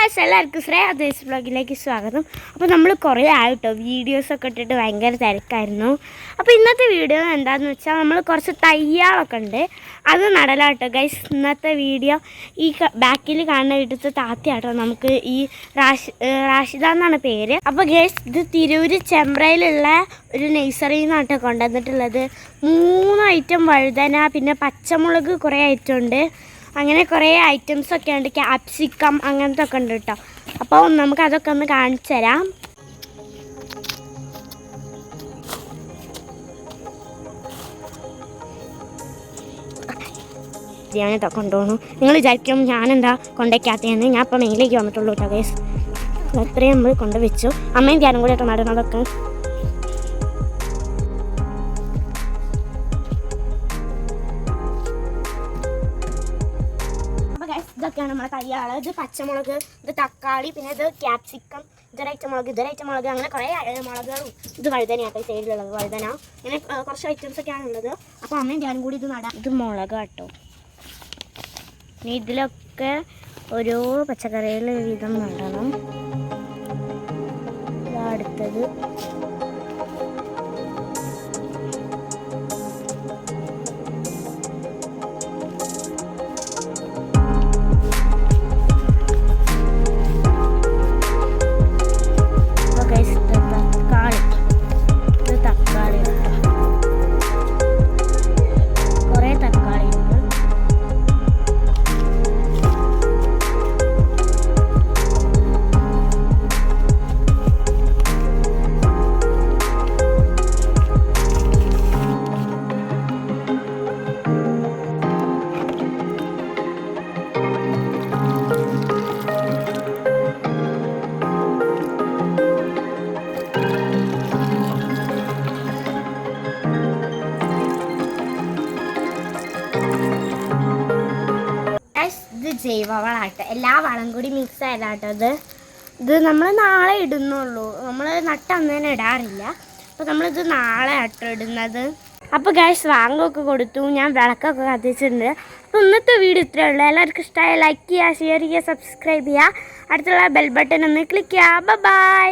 Guys എല്ലാവർക്കും ശ്രേയാദേശ് വ്ളോഗിലേക്ക് സ്വാഗതം. അപ്പോൾ നമ്മൾ കുറേ ആയിട്ടോ വീഡിയോസൊക്കെ ഇട്ടിട്ട് ഭയങ്കര തിരക്കായിരുന്നു. അപ്പോൾ ഇന്നത്തെ വീഡിയോ എന്താണെന്ന് വെച്ചാൽ നമ്മൾ കുറച്ച് തയ്യാളൊക്കെ ഉണ്ട്, അത് നടലാട്ടോ ഗൈസ്. ഇന്നത്തെ വീഡിയോ ഈ ബാക്കിൽ കാണുന്ന വീട്ടിലത്തെ താത്തയാട്ടോ, നമുക്ക് ഈ റാഷിദ എന്നാണ് പേര്. അപ്പോൾ ഗൈസ് ഇത് തിരൂര് ചെമ്പ്രയിലുള്ള ഒരു നഴ്സറിയിൽ നിന്നാട്ടോ കൊണ്ടുവന്നിട്ടുള്ളത്. 3 ഐറ്റം വഴുതന, പിന്നെ പച്ചമുളക് കുറേ ഐറ്റം ഉണ്ട്, അങ്ങനെ കുറേ ഐറ്റംസൊക്കെ ഉണ്ട്, ക്യാപ്സിക്കം അങ്ങനത്തെ ഒക്കെ ഉണ്ട് കേട്ടോ. അപ്പോൾ നമുക്കതൊക്കെ ഒന്ന് കാണിച്ചു തരാം. ഞാനിതൊക്കെ കൊണ്ടുപോകണു. നിങ്ങൾ വിചാരിക്കും ഞാനെന്താ കൊണ്ടേക്കാത്തതെന്ന്. ഞാൻ ഇപ്പോൾ മെയിലേക്ക് വന്നിട്ടുള്ളൂ കേട്ടോ ഗൈസ്. അത്രയും നമ്മൾ കൊണ്ടുവച്ചു. അമ്മയും ഞാനും കൂടെ കേട്ടോ നടന്നതൊക്കെ. ഇതൊക്കെയാണ് നമ്മളെ തയ്യാള്. ഇത് പച്ചമുളക്, ഇത് തക്കാളി, പിന്നെ ഇത് ക്യാപ്സിക്കം, ഇതൊരൈറ്റ മുളക്, അങ്ങനെ കുറേ മുളകുകളും. ഇത് വഴുതനയാട്ടോ, ഈ സൈഡിലുള്ളത് വഴുതന. അങ്ങനെ കുറച്ച് ഐറ്റംസൊക്കെയാണ് ഉള്ളത്. അപ്പോൾ അമ്മയും ഞാനും കൂടി ഇത് നടാം. ഇത് മുളക് കേട്ടോ. ഇനി ഇതിലൊക്കെ ഓരോ പച്ചക്കറികൾ വീതം നടണം. അടുത്തത് ജൈവവളാട്ടോ, എല്ലാ വളം കൂടി മിക്സ് ആയതാട്ടോ. ഇത് നമ്മൾ നാളെ ഇടുന്നുള്ളൂ, നമ്മൾ നട്ടന്ന് തന്നെ ഇടാറില്ല. അപ്പോൾ നമ്മളിത് നാളെ ആട്ടോ ഇടുന്നത്. അപ്പോൾ ഗൈസ് വാങ്ങൊക്കെ കൊടുത്തു, ഞാൻ വിളക്കൊക്കെ കത്തിച്ചിട്ടുണ്ട്. അപ്പോൾ ഇന്നത്തെ വീഡിയോ ഇത്രയേ ഉള്ളൂ. എല്ലാവർക്കും ഇഷ്ടമായ ലൈക്ക് ചെയ്യുക, ഷെയർ ചെയ്യുക, സബ്സ്ക്രൈബ് ചെയ്യുക, അടുത്തുള്ള ബെൽ ബട്ടൺ ഒന്ന് ക്ലിക്ക് ചെയ്യുക. ബൈ.